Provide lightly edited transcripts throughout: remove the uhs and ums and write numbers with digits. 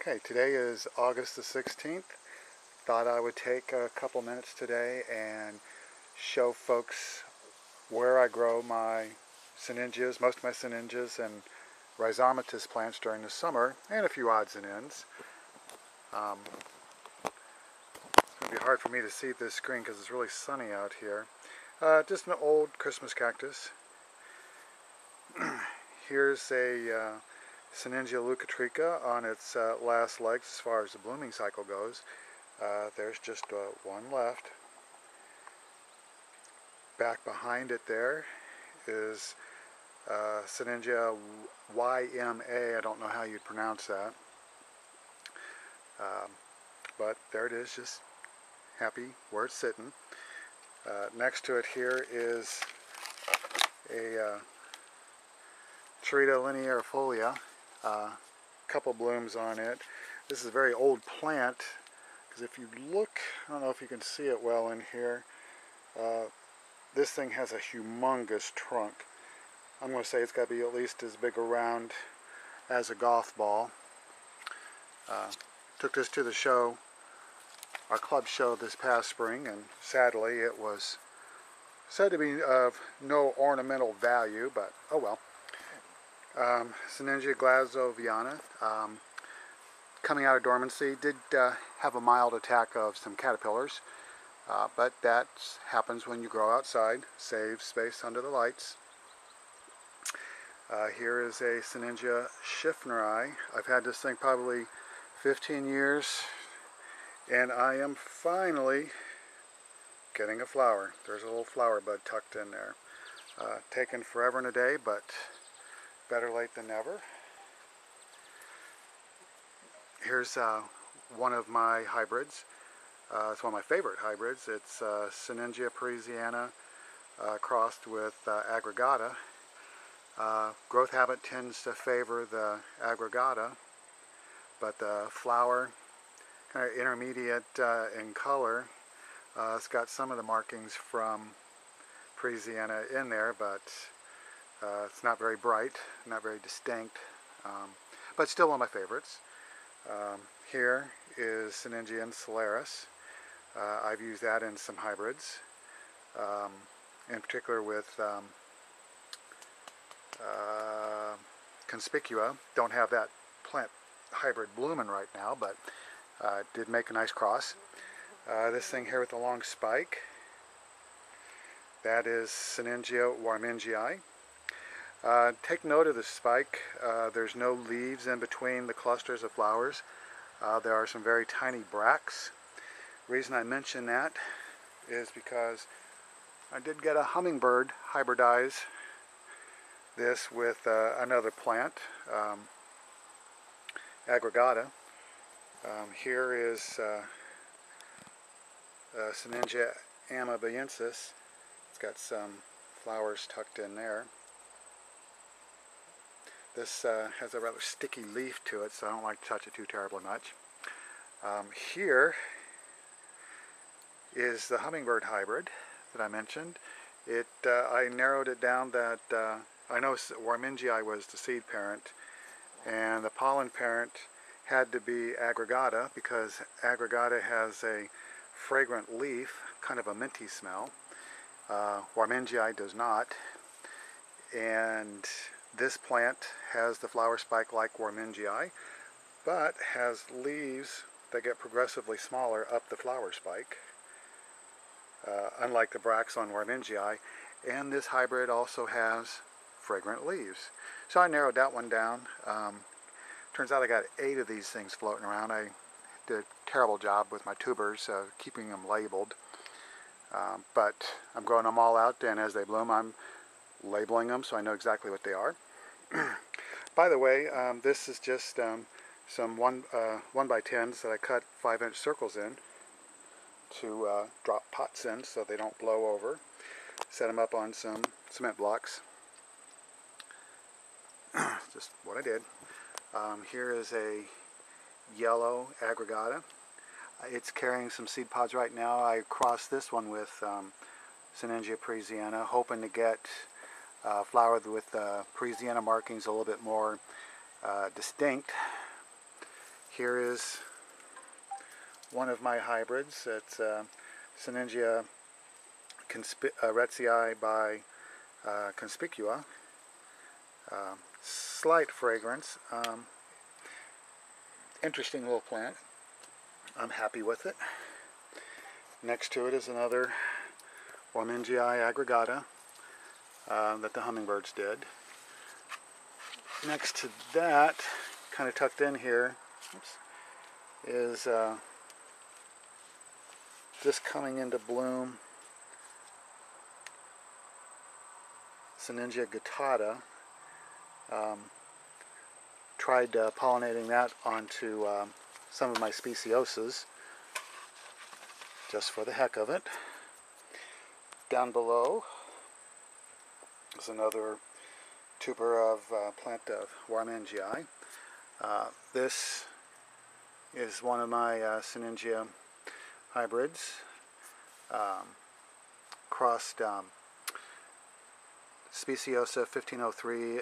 Okay, today is August the 16th. Thought I would take a couple minutes today and show folks where I grow my Sinningias, most of my Sinningias and rhizomatous plants during the summer, and a few odds and ends. It's going to be hard for me to see this screen because it's really sunny out here. Just an old Christmas cactus. Here's a Sinningia leucotricha on its last legs as far as the blooming cycle goes. There's just one left. Back behind it there is Sinningia YMA. I don't know how you'd pronounce that. But there it is, just happy where it's sitting. Next to it here is a Trita linearifolia. Couple blooms on it. This is a very old plant because if you look, I don't know if you can see it well in here, this thing has a humongous trunk. I'm going to say it's got to be at least as big around as a golf ball. Took this to the show, our club show this past spring, and sadly it was said to be of no ornamental value, but oh well. Sinningia glazoviana, coming out of dormancy, did have a mild attack of some caterpillars, but that happens when you grow outside, save space under the lights. Here is a Sinningia Schiffneri. I've had this thing probably 15 years, and I am finally getting a flower. There's a little flower bud tucked in there. Taken forever and a day, but better late than never. Here's one of my hybrids. It's one of my favorite hybrids. It's Sinningia parisiana crossed with aggregata. Growth habit tends to favor the aggregata, but the flower, kind of intermediate in color, it's got some of the markings from parisiana in there, but it's not very bright, not very distinct, but still one of my favorites. Here is Sinningia insularis. I've used that in some hybrids, in particular with conspicua. Don't have that plant hybrid blooming right now, but did make a nice cross. This thing here with the long spike, that is Sinningia warmingii. Take note of the spike. There's no leaves in between the clusters of flowers. There are some very tiny bracts. The reason I mention that is because I did get a hummingbird hybridize this with another plant, aggregata. Here is Sinningia amabiensis. It's got some flowers tucked in there. This has a rather sticky leaf to it, so I don't like to touch it too terribly much. Here is the hummingbird hybrid that I mentioned. I narrowed it down that I know warmingii was the seed parent, and the pollen parent had to be aggregata because aggregata has a fragrant leaf, kind of a minty smell. Warmingii does not, and this plant has the flower spike like warmingii, but has leaves that get progressively smaller up the flower spike, unlike the bracts on warmingii. And this hybrid also has fragrant leaves. So I narrowed that one down. Turns out I got 8 of these things floating around. I did a terrible job with my tubers keeping them labeled. But I'm growing them all out, and as they bloom, I'm labeling them so I know exactly what they are. By the way, this is just some 1x10s that I cut 5-inch circles in to drop pots in so they don't blow over. Set them up on some cement blocks. Just what I did. Here is a yellow aggregata. It's carrying some seed pods right now. I crossed this one with Sinningia parisiana, hoping to get flower with parisiana markings a little bit more distinct. Here is one of my hybrids. It's Sinningia retzii by conspicua. Slight fragrance. Interesting little plant. I'm happy with it. Next to it is another Sinningias aggregata that the hummingbirds did. Next to that, kind of tucked in here, is just coming into bloom Sinningia guttata. Tried pollinating that onto some of my speciosas just for the heck of it. Down below is another tuber of plant of Sinningias. This is one of my Sinningia hybrids, crossed Speciosa 1503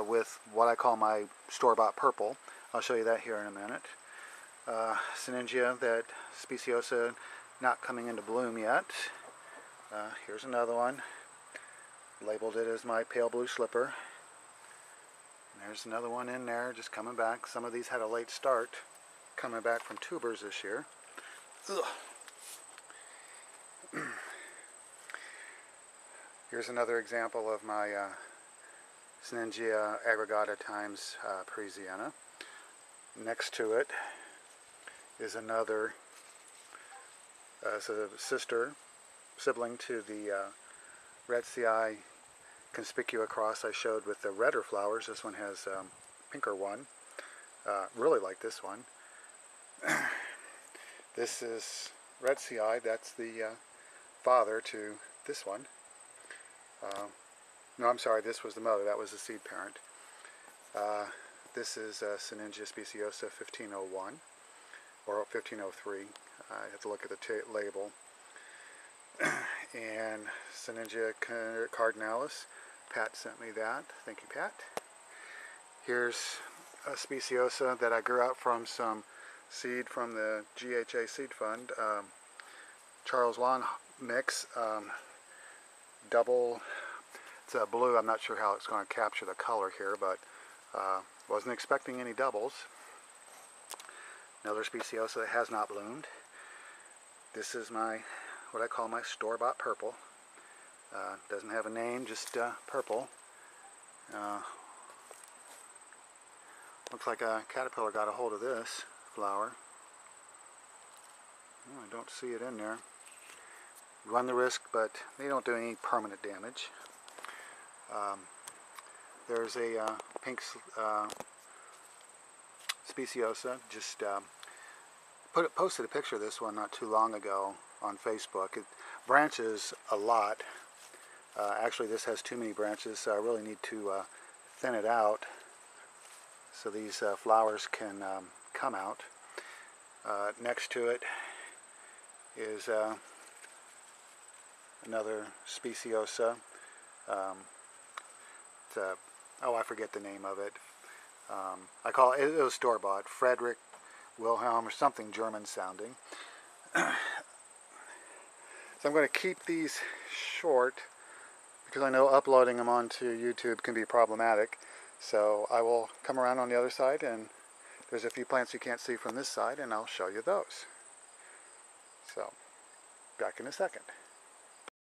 with what I call my store-bought purple. I'll show you that here in a minute. Sinningia, that Speciosa, not coming into bloom yet. Here's another one. Labeled it as my pale blue slipper. And there's another one in there just coming back. Some of these had a late start, coming back from tubers this year. Ugh. Here's another example of my Sinningia aggregata times Parisiana. Next to it is another, it's a sibling to the retzii conspicua cross I showed with the redder flowers. This one has pinker one. Really like this one. This is retzii. That's the father to this one. No, I'm sorry, this was the mother. That was the seed parent. This is Sinningia speciosa 1501 or 1503. I have to look at the labeal. And Sinningia cardinalis. Pat sent me that. Thank you, Pat. Here's a speciosa that I grew out from some seed from the GHA Seed Fund. Charles Lawn mix. Double. It's a blue. I'm not sure how it's going to capture the color here, but wasn't expecting any doubles. Another speciosa that has not bloomed. This is my, what I call my store-bought purple. Doesn't have a name, just purple. Looks like a caterpillar got a hold of this flower. Oh, I don't see it in there. Run the risk, but they don't do any permanent damage. There's a pink speciosa. Just posted a picture of this one not too long ago on Facebook. It branches a lot. Actually, this has too many branches, so I really need to thin it out so these flowers can come out. Next to it is another speciosa. Oh, I forget the name of it. I call it, it was store-bought, Frederick Wilhelm or something German sounding. So I'm going to keep these short because I know uploading them onto YouTube can be problematic. So I will come around on the other side, and there's a few plants you can't see from this side, and I'll show you those. So, back in a second.